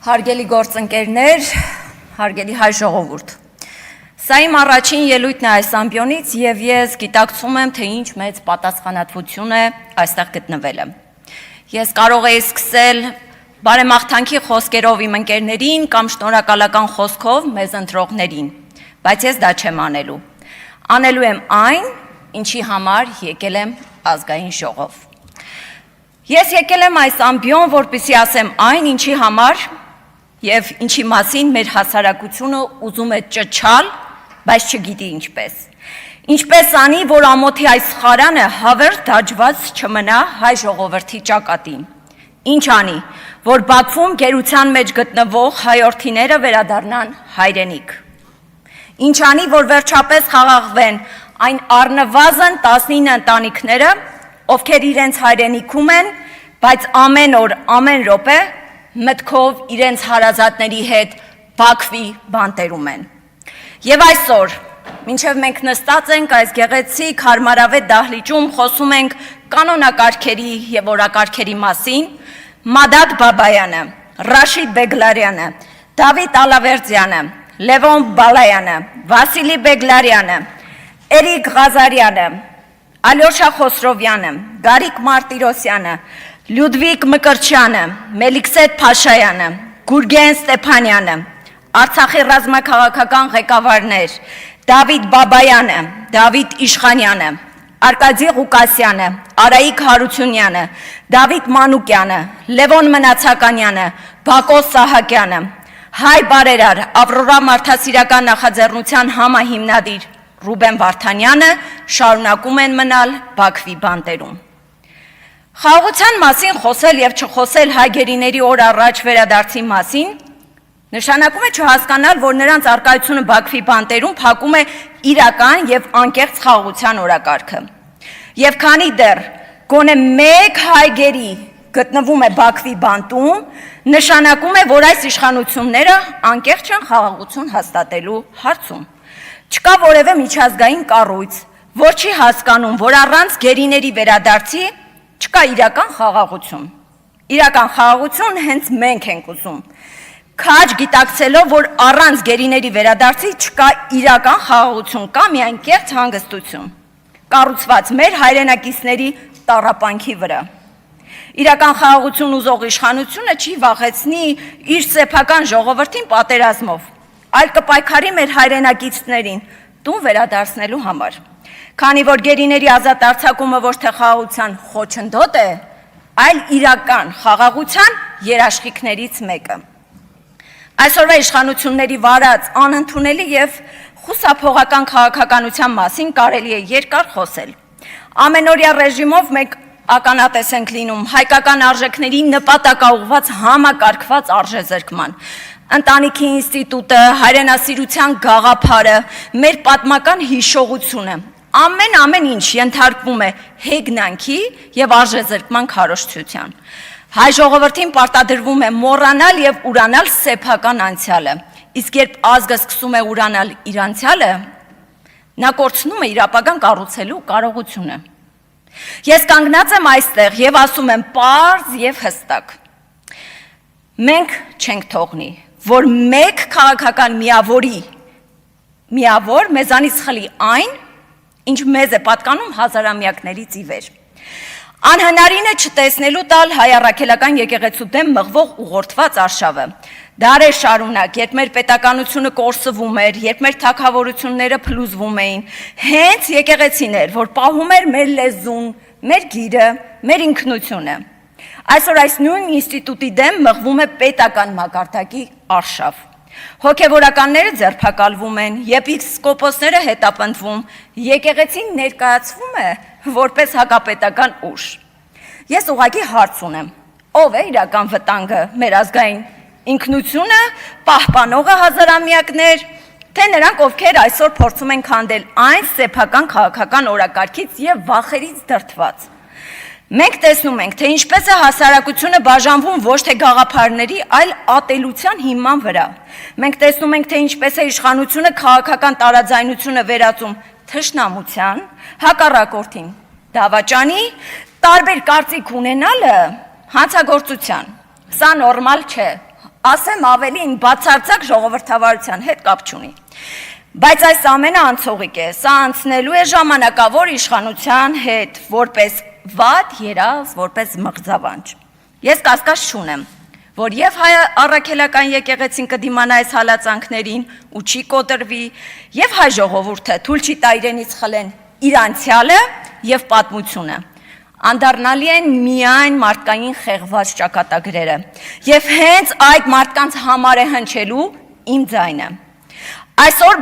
Հարգելի գործընկերներ, հարգելի հայ ժողովուրդ։ Սա իմ առաջին ելույթն է այս ամբիոնից եւ ես գիտակցում եմ, թե ինչ մեծ պատասխանատվություն է այստեղ գտնվելը։ Ես կարող եի սկսել բարեմաղթանքի խոսքերով իմ ընկերներին կամ շնորհակալական խոսքով մեզ ընտրողներին, բայց ես դա չեմ անելու։ Անելու եմ այն, ինչի համար եկել եմ ազգային ժողով։ Ես եկել եմ այս ամբիոն, որպեսզի ասեմ այն, ինչի համար եւ ինչի մասին մեր հասարակությունը ուզում է ճչալ, բայց չգիտի ինչպես։ Ինչպես անի, որ ամոթի այս խարանը հավերթ դաջված չմնա հայ ժողովրդի ճակատին։ Ինչ անի, որ Բաքվում գերության մեջ գտնվող հայորդիները վերադառնան հայրենիք։ Ինչ անի, որ վերջապես խաղաղվեն այն առնվազն 19 ընտանիքները, ովքեր իրենց հայրենիքում են, բայց ամեն օր, ամեն րոպե մտքով իրենց հարազատների հետ Բաքվի բանտերում են։ Եվ այսօր, մինչև մենք նստած ենք այս գեղեցիկ հարմարավետ դահլիճում, խոսում ենք կանոնակարգերի եւ օրակարգերի մասին, Մադադ Բաբայանը, Ռաշիդ Բեգլարյանը, Դավիթ Ալավերդյանը, Լևոն Բալայանը, Վասիլի Բեգլարյանը, Էրիկ Ղազարյանը, Ալյոշա Խոսրովյանը, Գարիկ Մարտիրոսյանը, Լյուդվիգ Մկրտչյանը, Մելիքսեթ Փաշայանը, Գուրգեն Ստեփանյանը, Արցախի ռազմաքաղաքական ղեկավարներ, Դավիթ Բաբայանը, Դավիթ Իշխանյանը, Արկադի Ղուկասյանը, Արայիկ Հարությունյանը, Դավիթ Մանուկյանը, Լևոն Մնացականյանը, Բակո Սահակյանը, Հայ բարերար, Ավրորա մարդասիրական նախաձեռնության համահիմնադիր Ռուբեն Վարդանյանը շարունակում են մնալ Բաքվի բանտերում։ Խաղաղության մասին խոսել եւ չխոսել հայ գերիների օր առաջ վերադարձի մասին նշանակում է չհասկանալ, որ նրանց արկայությունը Բաքվի բանտերում փակում է իրական եւ անկեղծ խաղաղության օրակարգը։ Եվ քանի դեռ գոնե մեկ հայ գերի գտնվում է Բաքվի բանտում, նշանակում է, որ այս իշխանությունները անկեղծ չեն խաղաղություն հաստատելու հարցում։ Չկա որևէ միջազգային կառույց, որ չի հասկանում, որ առանց գերիների վերադարձի չկա իրական խաղաղություն։ Իրական խաղաղություն հենց մենք ենք ուզում։ Քաջ գիտակցելով, որ առանց գերիների վերադարձի չկա իրական խաղաղություն, կա միայն կեղծ հանգստություն, կառուցված մեր հայրենակիցների տառապանքի վրա։ Իրական խաղաղություն ուզող իշխանությունը չի վախեցնի իր սեփական ժողովրդին պատերազմով, այլ կպայքարի մեր հայրենակիցներին տուն վերադարձնելու համար։ Քանի որ գերիների ազատ արձակումը ոչ թե խաղաղության խոչընդոտ է, այլ իրական խաղաղության երաշխիքներից մեկը։ Այսօրվա իշխանությունների վարած անընդունելի եւ խուսափողական քաղաքականության մասին կարելի է երկար խոսել։ Ամենօրյա ռեժիմով մենք ականատես ենք լինում հայկական արժեքների նպատակաուղված համակարգված արժեզրկման։ Ընտանիքի ինստիտուտը, հայրենասիրության գաղափարը, մեր պատմական հիշողությունը, ամեն ինչ ենթարկվում է հեգնանքի եւ արժեզրկման քարոզչության։ Հայ ժողովրդին պարտադրվում է մոռանալ եւ ուրանալ սեփական անցյալը, իսկ երբ ազգը սկսում է ուրանալ իր անցյալը, նա կորցնում է իր ապագան կառուցելու կարողությունը։ Ես կանգնած եմ այստեղ եւ ասում եմ պարզ եւ հստակ. մենք չենք թողնի, որ մեկ քաղաքական միավոր մեզանից խլի այն, ինչ մեզ է պատկանում հազարամյակներից ի վեր։ Անհնարին է չտեսնելու տալ հայ առաքելական եկեղեցու դեմ մղվող ուղղորդված արշավը։ Դարեր շարունակ, երբ մեր պետականությունը կորսվում էր, երբ մեր թագավորությունները փլուզվում էին, հենց եկեղեցին էր, որ պահում էր մեր լեզուն, մեր գիրը, մեր ինքնությունը։ Այսօր այս նույն ինստիտուտի դեմ մղվում է պետական մակարդակի արշավ։ Հոգևորականները ձերբակալվում են, եպիսկոպոսները հետապնդվում, եկեղեցին ներկայացվում է որպես հակապետական ուժ։ Ես ուղղակի հարց ունեմ. ով է իրական վտանգը, մեր ազգային ինքնությունը, պահպանողը հազարամյակներ, թե նրանք, ովքեր այսօր փորձում են քանդել այն սեփական քաղաքական օրակարգից եւ վախերից դրդված։ Մենք տեսնում ենք, թե ինչպես է հասարակությունը բաժանվում ոչ թե գաղափարների, այլ ատելության հիման վրա։ Մենք տեսնում ենք, թե ինչպես է իշխանությունը քաղաքական տարաձայնությունը վերածում թշնամության, հակառակորդին դավաճանի, տարբեր կարծիք ունենալը հանցագործության։ Սա նորմալ չէ, ասեմ ավելին բացարձակ ժողովրդավարության հետ կապ չունի։ Բայց այս ամենը անցողիկ է, սա անցնելու է ժամանակավոր իշխանության հետ, որպես վատ երազ, որպես մղձավանջ։ Ես կասկած չունեմ, որ եւ հայ առաքելական եկեղեցին կդիմանա այս հալածանքներին ու չի կոտրվի, եւ հայ ժողովուրդը թույլ չի տա իրենից խլեն իր անցյալը եւ պատմությունը։ Անդառնալի են միայն մարդկային խեղված ճակատագրերը, եւ հենց այդ մարդկանց համար է հնչելու իմ ձայնը։ Այսօր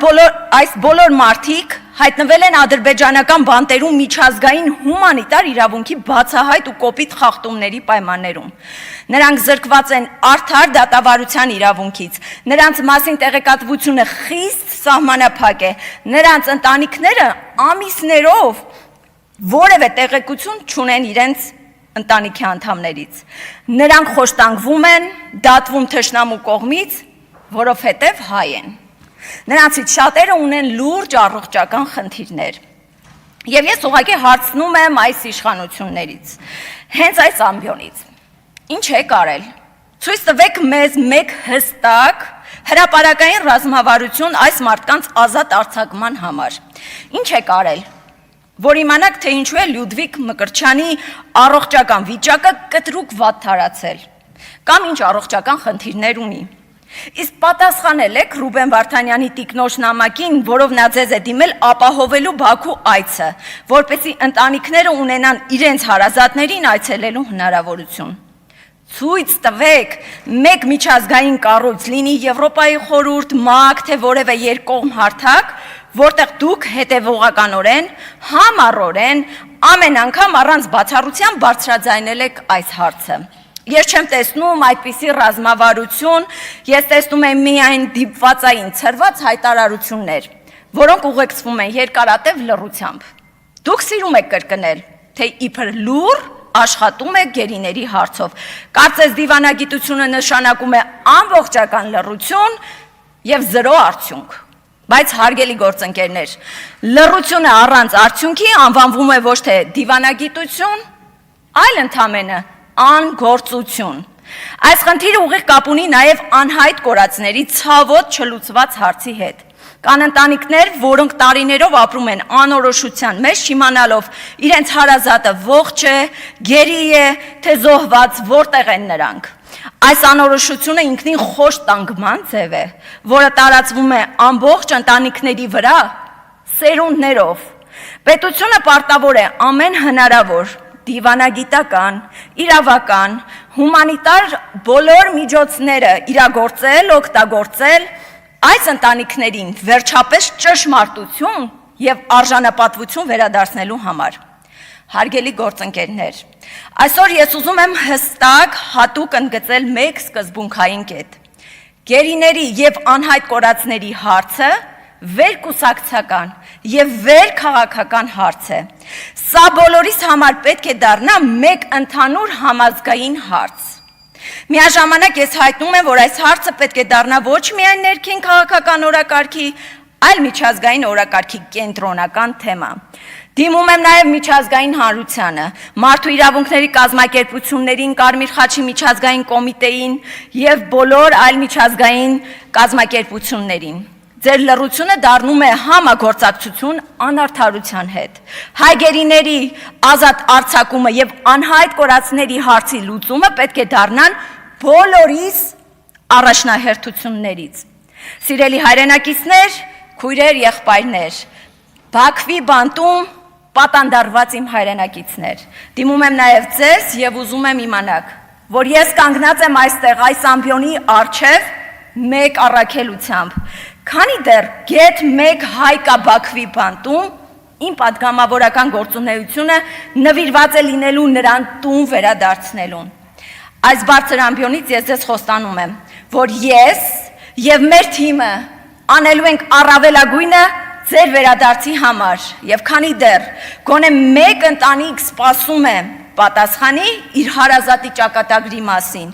այս բոլոր մարդիկ հայտնվել են ադրբեջանական բանտերում միջազգային հումանիտար իրավունքի բացահայտ ու կոպիտ խախտումների պայմաններում։ Նրանք զրկված են արդար դատավարության իրավունքից, նրանց մասին տեղեկատվությունը խիստ սահմանափակ է, նրանց ընտանիքները ամիսներով որևէ տեղեկություն չունեն իրենց ընտանիքի անդամներից։ Նրանք խոշտանգվում են, դատվում թշնամու կողմից, որովհետև հայ են։ Նրանցից շատերը ունեն լուրջ առողջական խնդիրներ։ Եվ ես ուղղակի հարցնում եմ այս իշխանություններից, հենց այս ամբիոնից, ինչ եք արել։ Ցույց տվեք մեզ մեկ հստակ հրապարակային ռազմավարություն այս մարդկանց ազատ արձակման համար։ Ինչ եք արել, որ իմանաք, թե ինչու է Լյուդվիգ Մկրտչյանի առողջական վիճակը կտրուկ վատթարացել, կամ ինչ առողջական խնդիրներ ունի։ Իսկ պատասխանել եք Ռուբեն Վարդանյանի տիկնոջ նամակին, որով նա ձեզ է դիմել ապահովելու Բաքու այցը, որպեսզի ընտանիքները ունենան իրենց հարազատներին այցելելու հնարավորություն։ Ցույց տվեք մեկ միջազգային կառույց, լինի Եվրոպայի խորհուրդ, ՄԱԿ, թե որևէ երկկողմ հարթակ, որտեղ դուք հետևողականորեն, համառորեն, ամեն անգամ առանց բացառության բարձրաձայնել եք այս հարցը։ Ես չեմ տեսնում այդպիսի ռազմավարություն, ես տեսնում եմ միայն դիպվածային ցրված հայտարարություններ, որոնք ուղեկցվում են երկարատև լռությամբ։ Դուք սիրում եք կրկնել, թե իբր լուր աշխատում եք գերիների հարցով։ Կարծես դիվանագիտությունը նշանակում է ամբողջական լռություն եւ զրո արդյունք։ Բայց հարգելի գործընկերներ, լռությունը առանց արդյունքի անվանվում է ոչ թե դիվանագիտություն, այլ ընդամենը անգործություն։ Այս խնդիրը ուղիղ կապ ունի նաև անհայտ կորածների ցավոտ չլուծված հարցի հետ։ Կան ընտանիքներ, որոնք տարիներով ապրում են անորոշության մեջ, չիմանալով իրենց հարազատը ողջ է, գերի է, թե զոհված, որտեղ են նրանք։ Այս անորոշությունը ինքնին խոշտանգման ձև է, որը տարածվում է ամբողջ ընտանիքների վրա սերունդներով։ Պետությունը պարտավոր է ամեն հնարավոր դիվանագիտական, իրավական, հումանիտար բոլոր միջոցները իրագործել, օգտագործել այս ընտանիքներին վերջապես ճշմարտություն եւ արժանապատվություն վերադարձնելու համար։ Հարգելի գործընկերներ, այսօր ես ուզում եմ հստակ հատուկ ընդգծել մեկ սկզբունքային կետ։ Գերիների եւ անհայտ կորածների հարցը վերկուսակցական եւ վերքաղաքական հարց է։ Սա բոլորիս համար պետք է դառնա մեկ ընդհանուր համազգային հարց։ Միաժամանակ ես հայտնում եմ, որ այս հարցը պետք է դառնա ոչ միայն ներքին քաղաքական օրակարգի, այլ միջազգային օրակարգի կենտրոնական թեմա։ Դիմում եմ նաև միջազգային հանրությանը, մարդու իրավունքների կազմակերպություններին, Կարմիր խաչի միջազգային կոմիտեին եւ բոլոր այլ միջազգային կազմակերպություններին։ Ձեր լռությունը դառնում է համագործակցություն անարդարության հետ։ Հայ գերիների ազատ արձակումը եւ անհայտ կորածների հարցի լուծումը պետք է դառնան բոլորիս առաջնահերթություններից։ Սիրելի հայրենակիցներ, քույրեր, եղբայրներ, Բաքվի բանտում պատանդարված իմ հայրենակիցներ, դիմում եմ նաև ձեզ եւ ուզում եմ իմանաք, որ ես կանգնած եմ այստեղ այս ամբիոնի առջև մեկ առաքելությամբ, քանի դեռ գեթ մեկ հայ կա Բաքվի բանտում, իմ պատգամավորական գործունեությունը նվիրված է լինելու նրան տուն վերադարձնելուն։ Այս բարձր ամբիոնից ես ձեզ խոստանում եմ, որ ես եւ մեր թիմը անելու ենք առավելագույնը ձեր վերադարձի համար, եւ քանի դեռ գոնե մեկ ընտանիք սպասում է պատասխանի իր հարազատի ճակատագրի մասին,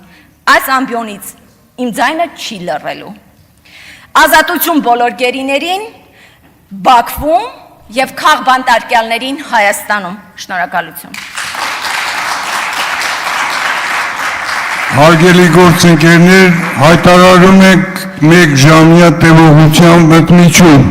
այս ամբիոնից իմ ձայնը չի լռելու։ Ազատություն բոլոր գերիներին Բաքվում եւ քաղբանտարկյալներին Հայաստանում։ Շնորհակալություն։ Հարգելի գործընկերներ, հայտարարում ենք 1 ժամյա տևողությամբ ընդմիջում։